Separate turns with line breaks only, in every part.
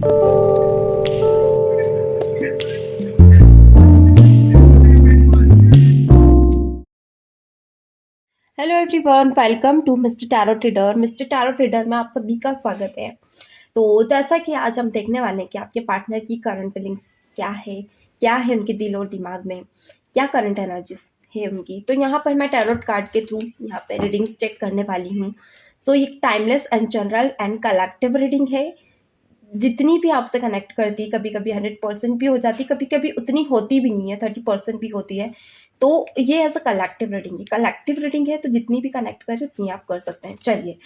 Hello everyone, welcome to mister tarot trader. Mister tarot trader में आप सभी का स्वागत है। तो जैसा कि आज हम देखने वाले हैं कि आपके पार्टनर की करंट फीलिंग्स क्या है उनके दिल और दिमाग में, क्या करंट एनर्जीज है उनकी। तो यहाँ पर मैं टैरोट कार्ड के थ्रू यहाँ पे रीडिंग्स चेक करने वाली हूँ। सो ये timeless and general and collective reading है। जितनी भी आपसे कनेक्ट करती, कभी कभी 100% भी हो जाती, कभी कभी उतनी होती भी नहीं है, 30% भी होती है। तो ये एज अ कलेक्टिव रीडिंग है, तो जितनी भी कनेक्ट करे उतनी आप कर सकते हैं। चलिए,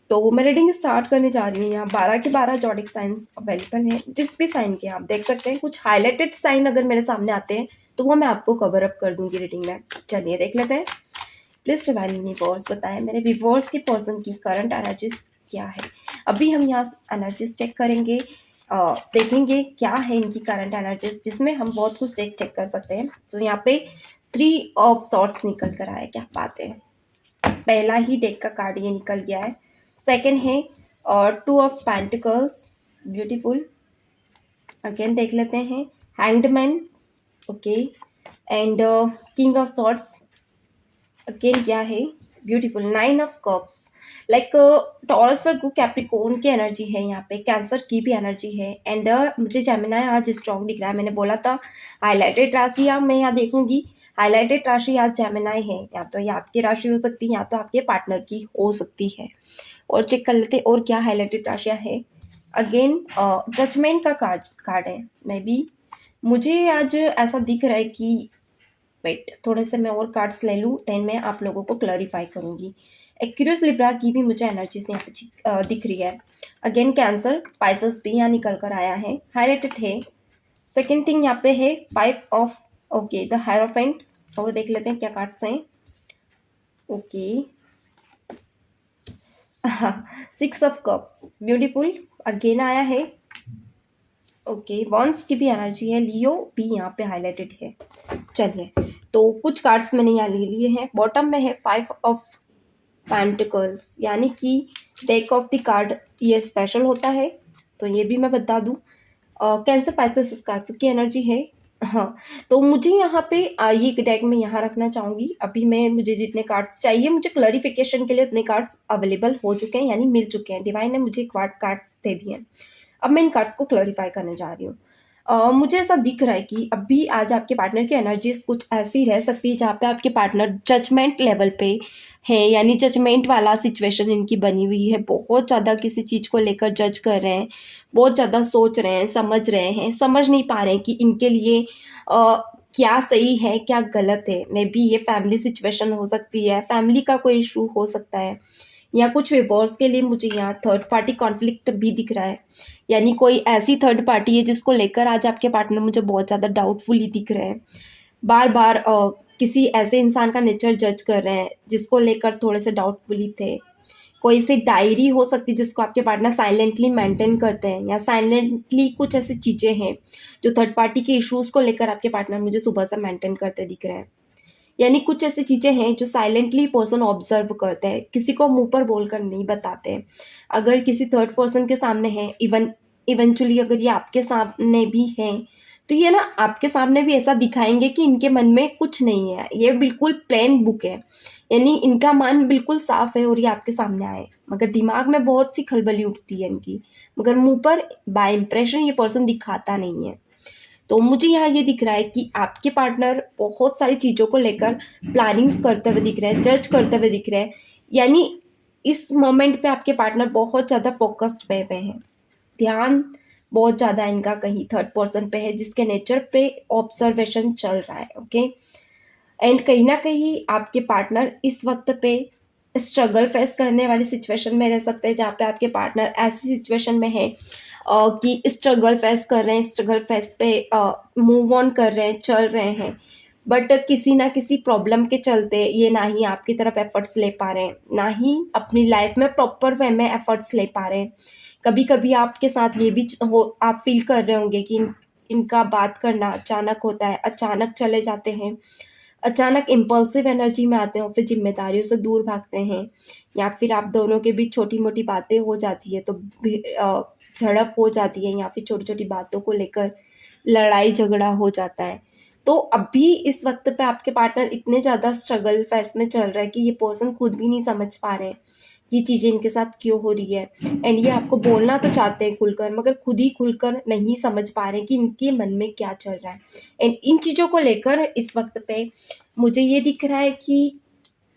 तो मैं रीडिंग स्टार्ट करने जा रही हूँ। यहाँ 12 के 12 जॉडिक साइंस अवेलेबल हैं। जिस भी साइन के आप देख सकते हैं, कुछ हाईलाइटेड साइन अगर मेरे सामने आते हैं तो वो मैं आपको कवर अप कर दूंगी रीडिंग में। चलिए देख लेते हैं। प्लीज डिवाइन यूनिवर्स बताएं मेरे व्यूअर्स की पर्सन की करंट एनर्जीज क्या है। अभी हम यहाँ एनर्जीज चेक करेंगे, देखेंगे क्या है इनकी करंट एनर्जीज, जिसमें हम बहुत कुछ चेक कर सकते हैं। तो यहाँ पे 3 ऑफ सॉर्ट्स निकल कर आया, क्या बात है। पहला ही डेक का कार्ड ये निकल गया है। सेकंड है और 2 ऑफ पेंटिकल्स, ब्यूटीफुल। अगेन देख लेते हैं, hanged man, okay, and king of swords. Again क्या है, beautiful, 9 of cups. Like Taurus Virgo Capricorn की एनर्जी है, यहाँ पे कैंसर की भी एनर्जी है। एंड मुझे जेमिनी आज स्ट्रॉन्ग दिख रहा है। मैंने बोला था हाईलाइटेड राशि मैं यहाँ देखूंगी। हाईलाइटेड राशि आज जेमिनी है, या तो ये आपकी राशि हो सकती है या तो आपके पार्टनर की हो सकती है। और चेक कर लेते और क्या हाईलाइटेड राशियाँ है। अगेन जजमेंट का कार्ड है। मे बी मुझे आज ऐसा दिख रहा है कि वेट, थोड़े से मैं और कार्ड्स ले लूँ, देन मैं आप लोगों को क्लैरिफाई करूँगी। एक्यूरियस लिब्रा की भी मुझे एनर्जीज यहाँ पे दिख रही है। अगेन कैंसर, पाइसेस भी यहाँ निकल कर आया है, हाईलाइटेड है। सेकेंड थिंग यहाँ पे है 5 ऑफ, ओके, द हायरोफेंट। और देख लेते हैं क्या कार्ड्स हैं। Okay, 6 of cups, beautiful, again आया है। ओके, वॉन्स की भी एनर्जी है, लियो भी यहाँ पे हाईलाइटेड है। चलिए, तो कुछ कार्ड्स मैंने यहाँ ले लिए हैं। बॉटम में है 5 ऑफ पेंटिकल्स, यानी कि डेक ऑफ द कार्ड ये स्पेशल होता है, तो ये भी मैं बता दूं। कैंसर, पाइसेस, स्कॉर्पियो की एनर्जी है। हाँ, तो मुझे यहाँ पे ये डेक में यहाँ रखना चाहूँगी। अभी मुझे जितने कार्ड्स चाहिए, मुझे क्लैरिफिकेशन के लिए उतने कार्ड्स अवेलेबल हो चुके हैं, यानी मिल चुके हैं। डिवाइन ने मुझे कार्ड्स दे दिए हैं। अब मैं इन कार्ड्स को क्लैरिफाई करने जा रही हूँ। मुझे ऐसा दिख रहा है कि अभी आज आपके पार्टनर की एनर्जीज कुछ ऐसी रह सकती है जहाँ पे आपके पार्टनर जजमेंट लेवल पे है, यानी जजमेंट वाला सिचुएशन इनकी बनी हुई है। बहुत ज़्यादा किसी चीज़ को लेकर जज कर रहे हैं, बहुत ज़्यादा सोच रहे हैं, समझ नहीं पा रहे हैं कि इनके लिए क्या सही है क्या गलत है। मे बी ये फैमिली सिचुएशन हो सकती है, फैमिली का कोई इशू हो सकता है, या कुछ विवोर्स के लिए मुझे यहाँ थर्ड पार्टी कॉन्फ्लिक्ट भी दिख रहा है। यानी कोई ऐसी थर्ड पार्टी है जिसको लेकर आज आपके पार्टनर मुझे बहुत ज़्यादा डाउटफुली दिख रहे हैं। बार बार किसी ऐसे इंसान का नेचर जज कर रहे हैं जिसको लेकर थोड़े से डाउटफुली थे। कोई सी डायरी हो सकती है जिसको आपके पार्टनर साइलेंटली मेंटेन करते हैं, या साइलेंटली कुछ ऐसी चीज़ें हैं जो थर्ड पार्टी के इश्यूज़ को लेकर आपके पार्टनर मुझे सुबह से मेंटेन करते दिख रहे हैं। यानी कुछ ऐसी चीज़ें हैं जो साइलेंटली पर्सन ऑब्जर्व करते हैं, किसी को मुंह पर बोलकर नहीं बताते हैं। अगर किसी थर्ड पर्सन के सामने है, इवेंचुअली अगर ये आपके सामने भी हैं, तो ये ना आपके सामने भी ऐसा दिखाएंगे कि इनके मन में कुछ नहीं है, ये बिल्कुल प्लेन बुक है। यानी इनका मन बिल्कुल साफ है और ये आपके सामने आए, मगर दिमाग में बहुत सी खलबली उठती है इनकी, मगर मुंह पर बाय इंप्रेशन ये पर्सन दिखाता नहीं है। तो मुझे यहाँ ये दिख रहा है कि आपके पार्टनर बहुत सारी चीज़ों को लेकर प्लानिंग्स करते हुए दिख रहे हैं, जज करते हुए दिख रहे हैं। यानी इस मोमेंट पे आपके पार्टनर बहुत ज़्यादा फोकस्ड पे हैं, ध्यान बहुत ज़्यादा इनका कहीं थर्ड पर्सन पे है, जिसके नेचर पे ऑब्जर्वेशन चल रहा है। ओके, एंड कहीं ना कहीं आपके पार्टनर इस वक्त पे स्ट्रगल फेस करने वाली सिचुएशन में रह सकते हैं, जहाँ पे आपके पार्टनर ऐसी सिचुएशन में है कि स्ट्रगल फेस कर रहे हैं, स्ट्रगल फेस पे मूव ऑन कर रहे हैं, चल रहे हैं, बट किसी ना किसी प्रॉब्लम के चलते ये ना ही आपकी तरफ एफर्ट्स ले पा रहे हैं, ना ही अपनी लाइफ में प्रॉपर वे में एफर्ट्स ले पा रहे हैं। कभी कभी आपके साथ ये भी हो, आप फील कर रहे होंगे कि इनका बात करना अचानक होता है, अचानक चले जाते हैं, अचानक इम्पल्सिव एनर्जी में आते हैं और फिर जिम्मेदारियों से दूर भागते हैं, या फिर आप दोनों के बीच छोटी मोटी बातें हो जाती है तो झड़प हो जाती है या फिर छोटी-छोटी बातों को लेकर लड़ाई झगड़ा हो जाता है। तो अभी इस वक़्त पे आपके पार्टनर इतने ज़्यादा स्ट्रगल फ़ेज़ में चल रहा है कि ये पर्सन खुद भी नहीं समझ पा रहे हैं, ये चीज़ें इनके साथ क्यों हो रही है। एंड ये आपको बोलना तो चाहते हैं खुलकर, मगर खुद ही खुलकर नहीं समझ पा रहे हैं कि इनके मन में क्या चल रहा है। एंड इन चीज़ों को लेकर इस वक़्त पे मुझे ये दिख रहा है कि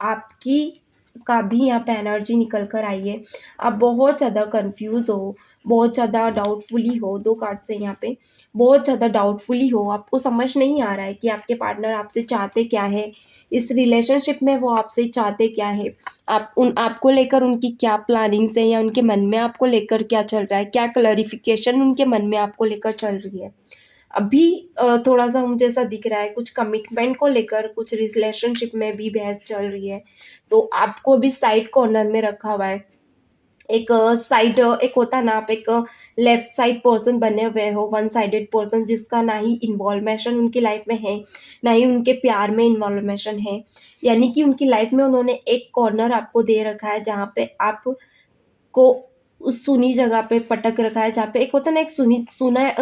आपकी का भी यहाँ पे एनर्जी निकल कर आई है। आप बहुत ज़्यादा कन्फ्यूज़ हो, बहुत ज़्यादा डाउटफुली हो, 2 कार्ड से यहाँ पे बहुत ज़्यादा डाउटफुली हो, आपको समझ नहीं आ रहा है कि आपके पार्टनर आपसे चाहते क्या है? इस रिलेशनशिप में वो आपसे चाहते क्या है? आपको लेकर उनकी क्या प्लानिंग्स है या उनके मन में आपको लेकर क्या चल रहा है? क्या क्लैरिफ़िकेशन उनके मन में आपको लेकर चल रही है? अभी थोड़ा-सा मुझे ऐसा दिख रहा है कुछ कमिटमेंट को लेकर कुछ रिलेशनशिप में भी बहस चल रही है। तो आपको भी साइड कॉर्नर में रखा हुआ है। एक होता है ना, आप एक लेफ्ट साइड पर्सन बने हुए हो, वन साइडेड पर्सन जिसका ना ही इन्वॉल्वेशन उनकी लाइफ में है, ना ही उनके प्यार में इन्वॉल्वेशन है। यानी कि उनकी लाइफ में उन्होंने एक कॉर्नर आपको दे रखा है जहाँ पे आपको उस सुनी जगह पे पटक रखा है, जहाँ पे एक होता है ना, एक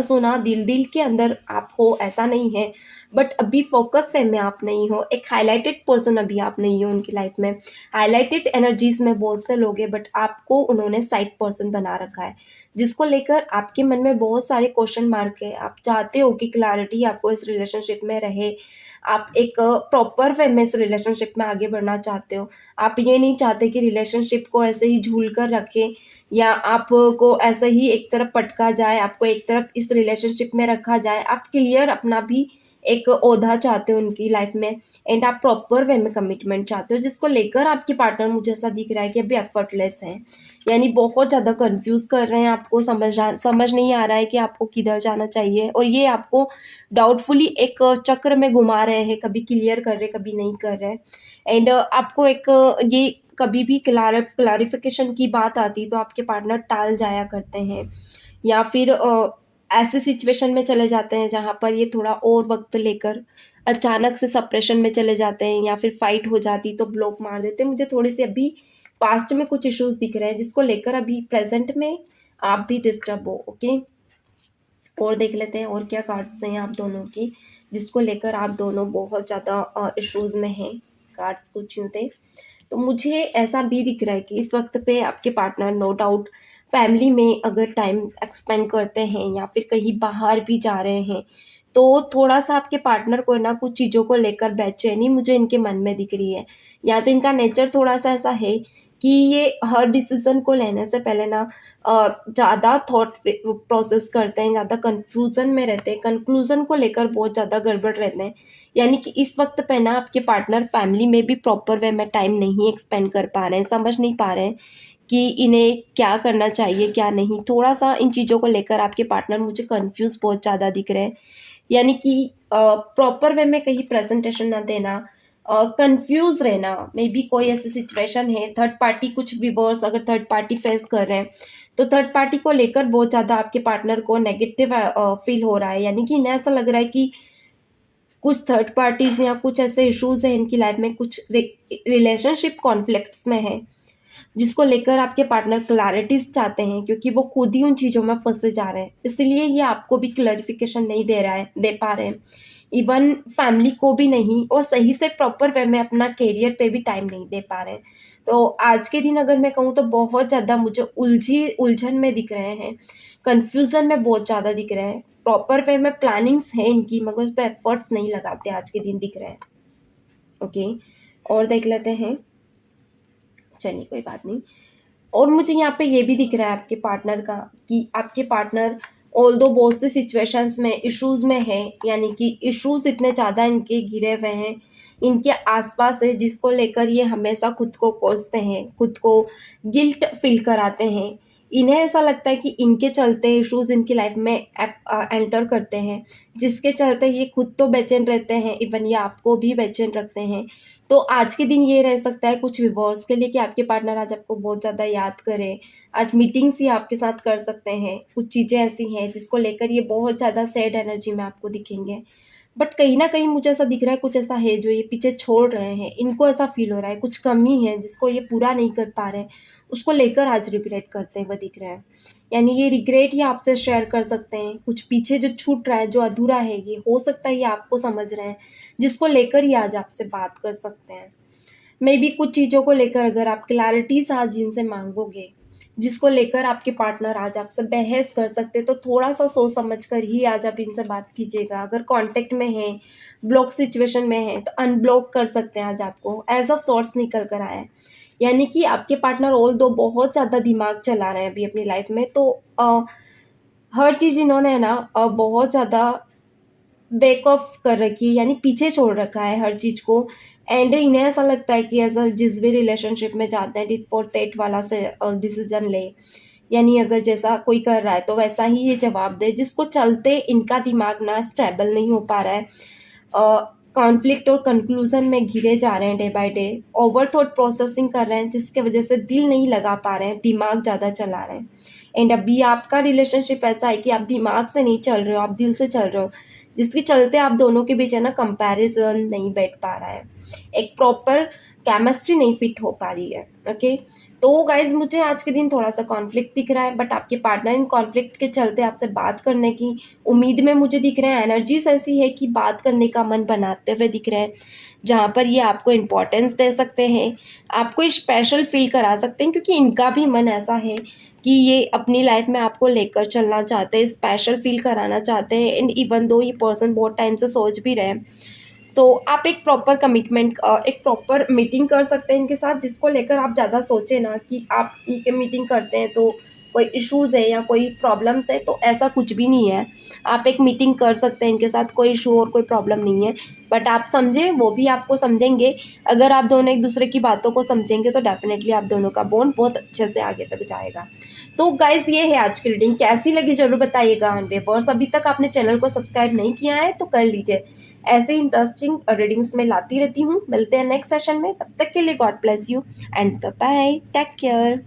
सुना दिल के अंदर आप हो ऐसा नहीं है, बट अभी फ़ोकस वे में आप नहीं हो, एक हाइलाइटेड पर्सन अभी आप नहीं हो उनकी लाइफ में। हाइलाइटेड एनर्जीज़ में बहुत से लोग हैं, बट आपको उन्होंने साइड पर्सन बना रखा है, जिसको लेकर आपके मन में बहुत सारे क्वेश्चन मार्क है। आप चाहते हो कि क्लैरिटी आपको इस रिलेशनशिप में रहे, आप एक प्रॉपर वे में इस रिलेशनशिप में आगे बढ़ना चाहते हो। आप ये नहीं चाहते कि रिलेशनशिप को ऐसे ही झूल कर रखें या आपको ऐसे ही एक तरफ पटका जाए, आपको एक तरफ इस रिलेशनशिप में रखा जाए। आप क्लियर अपना भी एक ओहदा चाहते हो उनकी लाइफ में, एंड आप प्रॉपर वे में कमिटमेंट चाहते हो, जिसको लेकर आपके पार्टनर मुझे ऐसा दिख रहा है कि अभी एफर्टलेस हैं। यानी बहुत ज़्यादा कन्फ्यूज़ कर रहे हैं, आपको समझ नहीं आ रहा है कि आपको किधर जाना चाहिए, और ये आपको डाउटफुली एक चक्र में घुमा रहे हैं, कभी क्लियर कर रहे, कभी नहीं कर रहे। एंड आपको एक ये कभी भी क्लैरिफ़िकेशन की बात आती तो आपके पार्टनर टाल जाया करते हैं, या फिर ऐसे सिचुएशन में चले जाते हैं जहाँ पर ये थोड़ा और वक़्त लेकर अचानक से सेपरेशन में चले जाते हैं, या फिर फाइट हो जाती तो ब्लॉक मार देते हैं। मुझे थोड़ी-सी अभी पास्ट में कुछ इश्यूज़ दिख रहे हैं, जिसको लेकर अभी प्रेज़ेंट में आप भी डिस्टर्ब हो, ओके? और देख लेते हैं और क्या कार्ड्स हैं आप दोनों की, जिसको लेकर आप दोनों बहुत ज़्यादा इश्यूज़ में हैं। कार्ड्स कुछ यूँ थे। तो मुझे ऐसा भी दिख रहा है कि इस वक़्त पे आपके पार्टनर नो डाउट फैमिली में अगर टाइम एक्सपेंड करते हैं या फिर कहीं बाहर भी जा रहे हैं, तो थोड़ा-सा आपके पार्टनर को ना कुछ चीज़ों को लेकर बेचैनी मुझे इनके मन में दिख रही है। या तो इनका नेचर थोड़ा-सा ऐसा है कि ये हर डिसीज़न को लेने से पहले ना ज़्यादा थॉट प्रोसेस करते हैं, ज़्यादा कन्फ्यूज़न में रहते हैं, कन्क्लूज़न को लेकर बहुत ज़्यादा गड़बड़ रहते हैं। यानी कि इस वक़्त पे ना आपके पार्टनर फैमिली में भी प्रॉपर वे में टाइम नहीं एक्सपेंड कर पा रहे हैं, समझ नहीं पा रहे हैं कि इन्हें क्या करना चाहिए, क्या नहीं। थोड़ा-सा इन चीज़ों को लेकर आपके पार्टनर मुझे कन्फ्यूज़ बहुत ज़्यादा दिख रहे हैं। यानी कि प्रॉपर वे में कहीं प्रेज़ेंटेशन ना देना, कन्फ्यूज़ रहना, मेबी कोई ऐसी सिचुएशन है, थर्ड पार्टी कुछ व्यूअर्स अगर थर्ड पार्टी फेस कर रहे हैं, तो थर्ड पार्टी को लेकर बहुत ज़्यादा आपके पार्टनर को नेगेटिव फ़ील हो रहा है। यानी कि इन्हें ऐसा लग रहा है कि कुछ थर्ड पार्टीज़ या कुछ ऐसे इश्यूज़ हैं इनकी लाइफ़ में, कुछ रिलेशनशिप कॉन्फ्लिक्ट्स में हैं, जिसको लेकर आपके पार्टनर क्लैरिटीज़ चाहते हैं, क्योंकि वो खुद ही उन चीज़ों में फँसे जा रहे हैं। इसलिए ये आपको भी क्लैरिफ़िकेशन नहीं दे पा रहे हैं। इवन फैमिली को भी नहीं, और सही से प्रॉपर वे में अपना करियर पे भी टाइम नहीं दे पा रहे हैं। तो आज के दिन अगर मैं कहूँ तो बहुत ज़्यादा मुझे उलझन में दिख रहे हैं, कन्फ्यूज़न में बहुत ज़्यादा दिख रहे हैं। प्रॉपर वे में प्लानिंग्स है इनकी, मगर उस पे एफर्ट्स नहीं लगाते, आज के दिन दिख रहे हैं। ओके, और देख लेते हैं। चलिए कोई बात नहीं। और मुझे यहाँ पे ये भी दिख रहा है आपके पार्टनर का कि आपके पार्टनर ऑल्दो बहुत सी सिचुएशंस में इश्यूज़ में है, यानी कि इश्यूज़ इतने ज़्यादा इनके घिरे हुए हैं, इनके आसपास है, जिसको लेकर ये हमेशा खुद को कोसते हैं, खुद को गिल्ट फ़ील कराते हैं। इन्हें ऐसा लगता है कि इनके चलते इश्यूज़ इनकी लाइफ में एंटर करते हैं, जिसके चलते ये खुद तो बेचैन रहते हैं, इवन ये आपको भी बेचैन रखते हैं। तो आज के दिन ये रह सकता है कुछ व्यूअर्स के लिए कि आपके पार्टनर आज आपको बहुत ज़्यादा याद करें, आज मीटिंग्स ही आपके साथ कर सकते हैं। कुछ चीज़ें ऐसी हैं जिसको लेकर ये बहुत ज़्यादा सैड एनर्जी में आपको दिखेंगे। बट कहीं न कहीं मुझे ऐसा दिख रहा है कुछ ऐसा है जो ये पीछे छोड़ रहे हैं, इनको ऐसा फ़ील हो रहा है, कुछ कमी है जिसको ये पूरा नहीं कर पा रहे हैं। उसको लेकर आज रिग्रेट करते हुए दिख रहे हैं। यानी ये रिग्रेट ये आपसे शेयर कर सकते हैं, कुछ पीछे जो छूट रहा है, जो अधूरा है, ये हो सकता है ये आपको समझ रहे हैं, जिसको लेकर ये आज आपसे बात कर सकते हैं। मे बी कुछ चीज़ों को लेकर अगर आप क्लैरिटीज आज इनसे मांगोगे, जिसको लेकर आपके पार्टनर आज आपसे बहस कर सकते हैं, तो थोड़ा सा सोच समझ कर ही आज आप इनसे बात कीजिएगा। अगर कांटेक्ट में है, ब्लॉक सिचुएशन में है, तो अनब्लॉक कर सकते हैं आज आपको, एज ऑफ सॉर्ट्स निकल कर आया है। यानी कि आपके पार्टनर ऑल दो बहुत ज़्यादा दिमाग चला रहे हैं अभी अपनी लाइफ में, तो हर चीज़ इन्होंने है ना बहुत ज़्यादा बैक ऑफ कर रखी है, यानी पीछे छोड़ रखा है हर चीज़ को। एंड इन्हें ऐसा लगता है कि जिस भी रिलेशनशिप में जाते हैं टिट फॉर टैट वाला से डिसीजन ले, यानी अगर जैसा कोई कर रहा है तो वैसा ही ये जवाब दे, जिसको चलते इनका दिमाग ना स्टेबल नहीं हो पा रहा है, कॉन्फ्लिक्ट और कंक्लूजन में घिरे जा रहे हैं day by day, over thought processing कर रहे हैं, जिसके वजह से दिल नहीं लगा पा रहे हैं, दिमाग ज़्यादा चला रहे हैं। एंड अभी आपका रिलेशनशिप ऐसा है कि आप दिमाग से नहीं चल रहे हो, आप दिल से चल रहे हो, जिसके चलते आप दोनों के बीच है ना कंपैरिजन नहीं बैठ पा रहा है, एक प्रॉपर केमिस्ट्री नहीं फिट हो पा रही है। ओके, तो गाइज मुझे आज के दिन थोड़ा सा कॉन्फ्लिक्ट दिख रहा है, बट आपके पार्टनर इन कॉन्फ्लिक्ट के चलते आपसे बात करने की उम्मीद में मुझे दिख रहे हैं। एनर्जीज ऐसी है कि बात करने का मन बनाते हुए दिख रहे हैं, जहाँ पर ये आपको इम्पोर्टेंस दे सकते हैं, आपको स्पेशल फील करा सकते हैं, क्योंकि इनका भी मन ऐसा है कि ये अपनी लाइफ में आपको लेकर चलना चाहते हैं, स्पेशल फील कराना चाहते हैं। एंड इवन दो ये पर्सन बहुत टाइम से सोच भी रहे हैं, तो आप एक प्रॉपर कमिटमेंट, एक प्रॉपर मीटिंग कर सकते हैं इनके साथ, जिसको लेकर आप ज़्यादा सोचें ना कि आप ये मीटिंग करते हैं तो कोई इश्यूज़ है या कोई प्रॉब्लम्स है, तो ऐसा कुछ भी नहीं है। आप एक मीटिंग कर सकते हैं इनके साथ, कोई इशू और कोई प्रॉब्लम नहीं है, बट आप समझें, वो भी आपको समझेंगे। अगर आप दोनों एक दूसरे की बातों को समझेंगे तो डेफिनेटली आप दोनों का बॉन्ड बहुत अच्छे से आगे तक जाएगा। तो गाइज ये है आज की रीडिंग, कैसी लगी जरूर बताइएगा। एंड व्यूअर्स, अभी तक आपने चैनल को सब्सक्राइब नहीं किया है तो कर लीजिए, ऐसे इंटरेस्टिंग रीडिंग्स में लाती रहती हूँ। मिलते हैं नेक्स्ट सेशन में, तब तक के लिए God bless you and bye bye, take care.